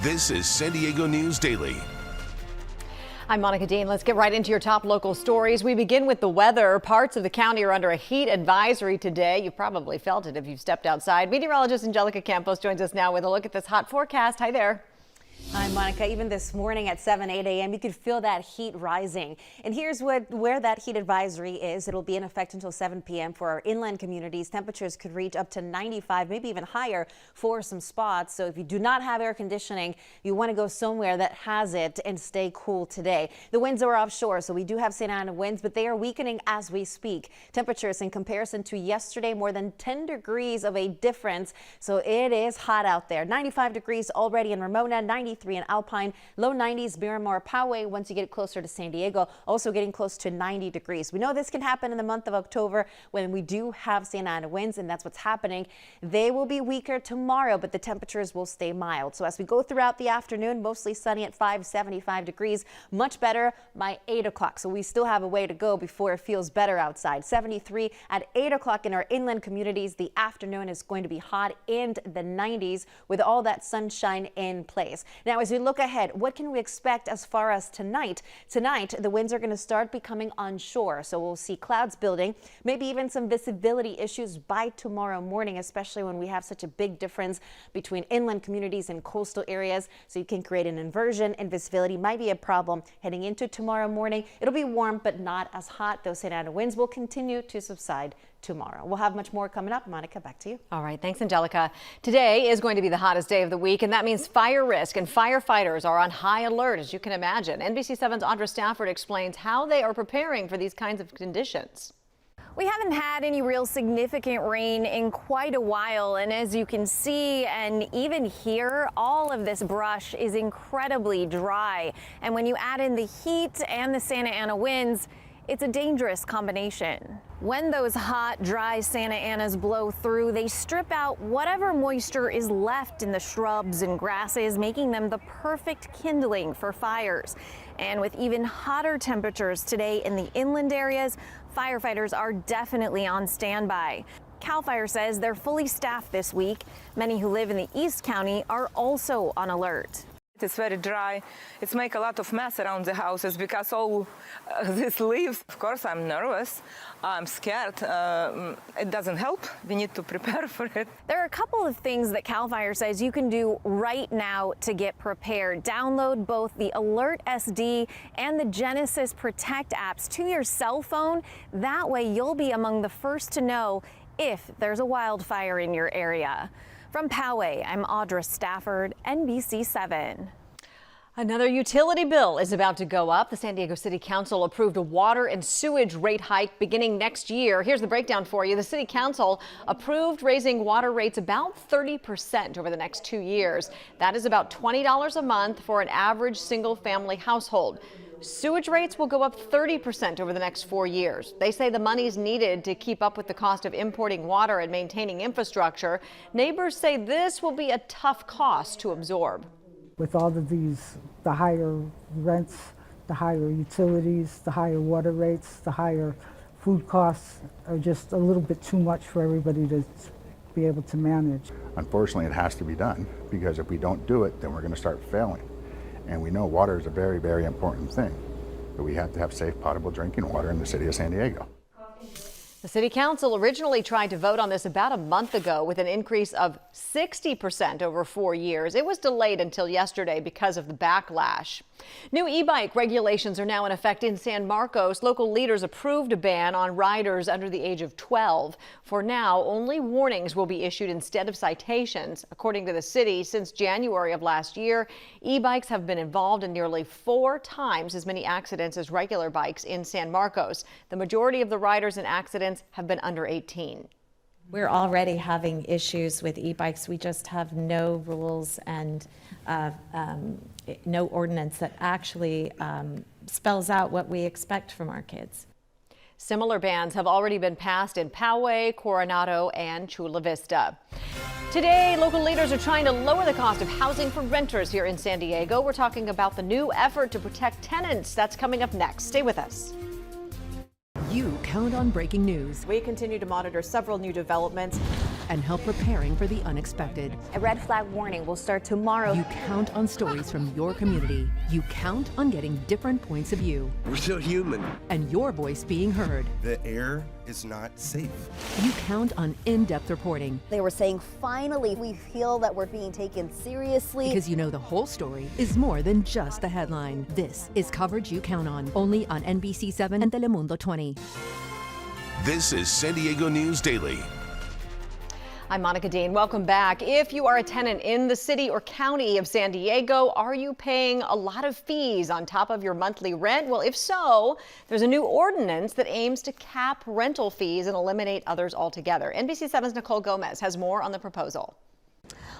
This is San Diego News Daily. I'm Monica Dean. Let's get right into your top local stories. We begin with the weather. Parts of the county are under a heat advisory today. You've probably felt it if you've stepped outside. Meteorologist Angelica Campos joins us now with a look at this hot forecast. Hi there. Hi, Monica. Even this morning at 8 a.m., you could feel that heat rising. And here's where that heat advisory is. It'll be in effect until 7 p.m. for our inland communities. Temperatures could reach up to 95, maybe even higher for some spots. So if you do not have air conditioning, you want to go somewhere that has it and stay cool today. The winds are offshore, so we do have Santa Ana winds, but they are weakening as we speak. Temperatures in comparison to yesterday, more than 10 degrees of a difference. So it is hot out there. 95 degrees already in Ramona, 93 in Alpine, low 90s, Miramar, Poway. Once you get closer to San Diego, also getting close to 90 degrees. We know this can happen in the month of October when we do have Santa Ana winds, and that's what's happening. They will be weaker tomorrow, but the temperatures will stay mild. So as we go throughout the afternoon, mostly sunny at 75 degrees, much better by 8 o'clock. So we still have a way to go before it feels better outside. 73 at 8 o'clock in our inland communities. The afternoon is going to be hot in the 90s with all that sunshine in place. Now, as we look ahead, what can we expect as far as tonight? Tonight, the winds are going to start becoming onshore, so we'll see clouds building, maybe even some visibility issues by tomorrow morning, especially when we have such a big difference between inland communities and coastal areas. So you can create an inversion, and visibility might be a problem heading into tomorrow morning. It'll be warm, but not as hot. Those Santa Ana winds will continue to subside tomorrow. We'll have much more coming up. Monica, back to you. All right. Thanks, Angelica. Today is going to be the hottest day of the week, and that means fire risk and firefighters are on high alert, as you can imagine. NBC7's Audra Stafford explains how they are preparing for these kinds of conditions. We haven't had any real significant rain in quite a while, and as you can see and even hear, all of this brush is incredibly dry. And when you add in the heat and the Santa Ana winds, it's a dangerous combination. When those hot, dry Santa Anas blow through, they strip out whatever moisture is left in the shrubs and grasses, making them the perfect kindling for fires. And with even hotter temperatures today in the inland areas, firefighters are definitely on standby. CAL FIRE says they're fully staffed this week. Many who live in the East County are also on alert. It's very dry. It's make a lot of mess around the houses because all these leaves. Of course, I'm nervous. I'm scared. It doesn't help. We need to prepare for it. There are a couple of things that CAL FIRE says you can do right now to get prepared. Download both the Alert SD and the Genesis Protect apps to your cell phone. That way you'll be among the first to know if there's a wildfire in your area. From Poway, I'm Audra Stafford, NBC7. Another utility bill is about to go up. The San Diego City Council approved a water and sewage rate hike beginning next year. Here's the breakdown for you. The City Council approved raising water rates about 30% over the next 2 years. That is about $20 a month for an average single-family household. Sewage rates will go up 30% over the next 4 years. They say the money's needed to keep up with the cost of importing water and maintaining infrastructure. Neighbors say this will be a tough cost to absorb. With all of these, the higher rents, the higher utilities, the higher water rates, the higher food costs are just a little bit too much for everybody to be able to manage. Unfortunately, it has to be done, because if we don't do it, then we're going to start failing. And we know water is a very, very important thing. But we have to have safe, potable drinking water in the city of San Diego. The City Council originally tried to vote on this about a month ago with an increase of 60% over 4 years. It was delayed until yesterday because of the backlash. New e-bike regulations are now in effect in San Marcos. Local leaders approved a ban on riders under the age of 12. For now, only warnings will be issued instead of citations. According to the city, since January of last year, e-bikes have been involved in nearly 4 times as many accidents as regular bikes in San Marcos. The majority of the riders in accidents have been under 18. We're already having issues with e-bikes. We just have no rules and no ordinance that actually spells out what we expect from our kids. Similar bans have already been passed in Poway, Coronado, and Chula Vista. Today, local leaders are trying to lower the cost of housing for renters here in San Diego. We're talking about the new effort to protect tenants. That's coming up next. Stay with us. You count on breaking news. We continue to monitor several new developments. and help preparing for the unexpected. A red flag warning will start tomorrow. You count on stories from your community. You count on getting different points of view. We're still human. And your voice being heard. The air is not safe. You count on in-depth reporting. They were saying, finally, we feel that we're being taken seriously. Because you know the whole story is more than just the headline. This is coverage you count on, only on NBC7 and Telemundo 20. This is San Diego News Daily. I'm Monica Dean. Welcome back. If you are a tenant in the city or county of San Diego, are you paying a lot of fees on top of your monthly rent? Well, if so, there's a new ordinance that aims to cap rental fees and eliminate others altogether. NBC7's Nicole Gomez has more on the proposal.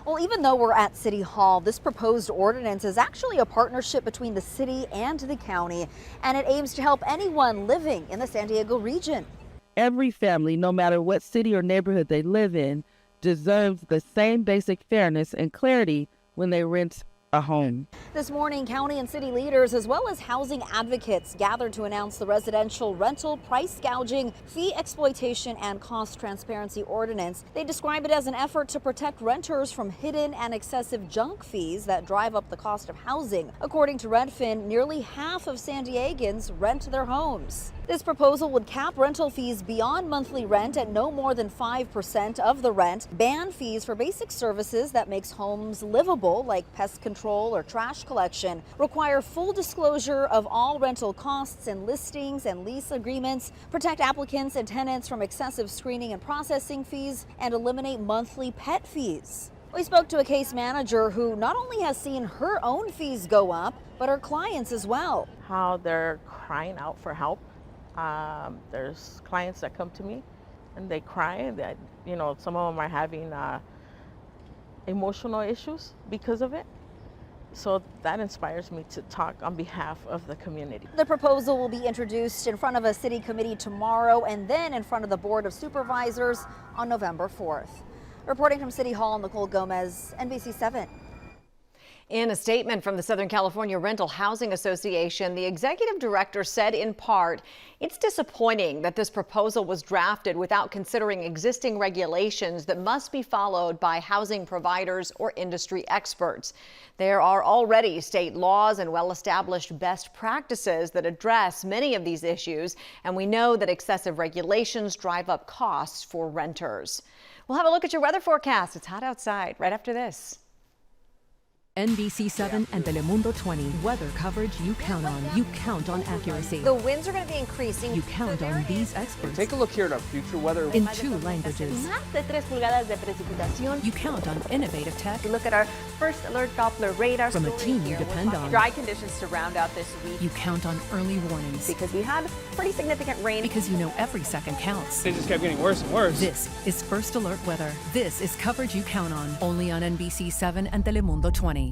Well, even though we're at City Hall, this proposed ordinance is actually a partnership between the city and the county, and it aims to help anyone living in the San Diego region. Every family, no matter what city or neighborhood they live in, deserves the same basic fairness and clarity when they rent a home. This morning, county and city leaders, as well as housing advocates, gathered to announce the residential rental price gouging, fee exploitation, and cost transparency ordinance. They describe it as an effort to protect renters from hidden and excessive junk fees that drive up the cost of housing. According to Redfin, nearly half of San Diegans rent their homes. This proposal would cap rental fees beyond monthly rent at no more than 5% of the rent, ban fees for basic services that makes homes livable, like pest control or trash collection, require full disclosure of all rental costs and listings and lease agreements, protect applicants and tenants from excessive screening and processing fees, and eliminate monthly pet fees. We spoke to a case manager who not only has seen her own fees go up, but her clients as well. How they're crying out for help. There's clients that come to me and they cry that, some of them are having emotional issues because of it. So that inspires me to talk on behalf of the community. The proposal will be introduced in front of a city committee tomorrow and then in front of the Board of Supervisors on November 4th. Reporting from City Hall, Nicole Gomez, NBC7. In a statement from the Southern California Rental Housing Association, the executive director said in part, it's disappointing that this proposal was drafted without considering existing regulations that must be followed by housing providers or industry experts. There are already state laws and well-established best practices that address many of these issues, and we know that excessive regulations drive up costs for renters. We'll have a look at your weather forecast. It's hot outside right after this. NBC7 and Telemundo 20. Weather coverage you count on. You count on accuracy. The winds are going to be increasing. You count on these experts. Take a look here at our future weather. In 2 languages. Más de 3 pulgadas de precipitación. You count on innovative tech. Look at our first alert Doppler radar. From a team you depend on. Dry conditions to round out this week. You count on early warnings. Because we had pretty significant rain. Because you know every second counts. It just kept getting worse and worse. This is First Alert Weather. This is coverage you count on. Only on NBC7 and Telemundo 20.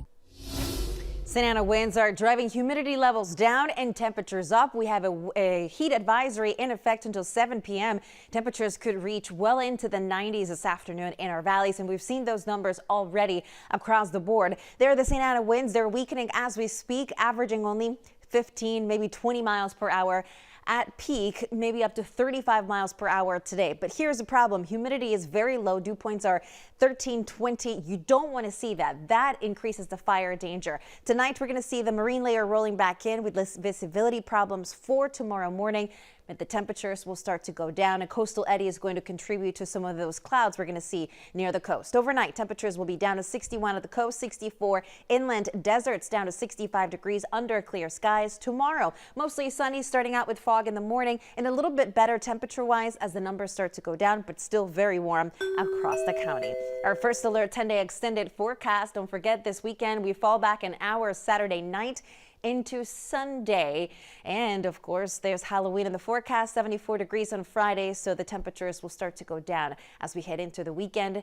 Santa Ana winds are driving humidity levels down and temperatures up. We have a heat advisory in effect until 7 p.m. Temperatures could reach well into the 90s this afternoon in our valleys, and we've seen those numbers already across the board. There are the Santa Ana winds. They're weakening as we speak, averaging only 15, maybe 20 miles per hour. At peak, maybe up to 35 miles per hour today. But here's the problem. Humidity is very low. Dew points are 13, 20. You don't want to see that. That increases the fire danger. Tonight, we're going to see the marine layer rolling back in with visibility problems for tomorrow morning. But the temperatures will start to go down. A coastal eddy is going to contribute to some of those clouds we're going to see near the coast. Overnight, temperatures will be down to 61 at the coast, 64 inland, deserts down to 65 degrees under clear skies. Tomorrow, mostly sunny, starting out with fog in the morning and a little bit better temperature-wise as the numbers start to go down, but still very warm across the county. Our first alert 10-day extended forecast. Don't forget, this weekend we fall back an hour Saturday night into Sunday. And of course, there's Halloween in the forecast, 74 degrees on Friday, so the temperatures will start to go down as we head into the weekend.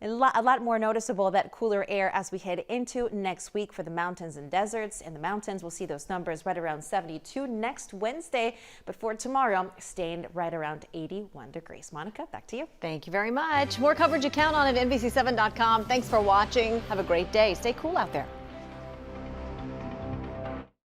A lot more noticeable, that cooler air as we head into next week for the mountains and deserts. In the mountains, we'll see those numbers right around 72 next Wednesday, but for tomorrow, staying right around 81 degrees. Monica, back to you. Thank you very much. More coverage you count on at NBC7.com. Thanks for watching. Have a great day. Stay cool out there.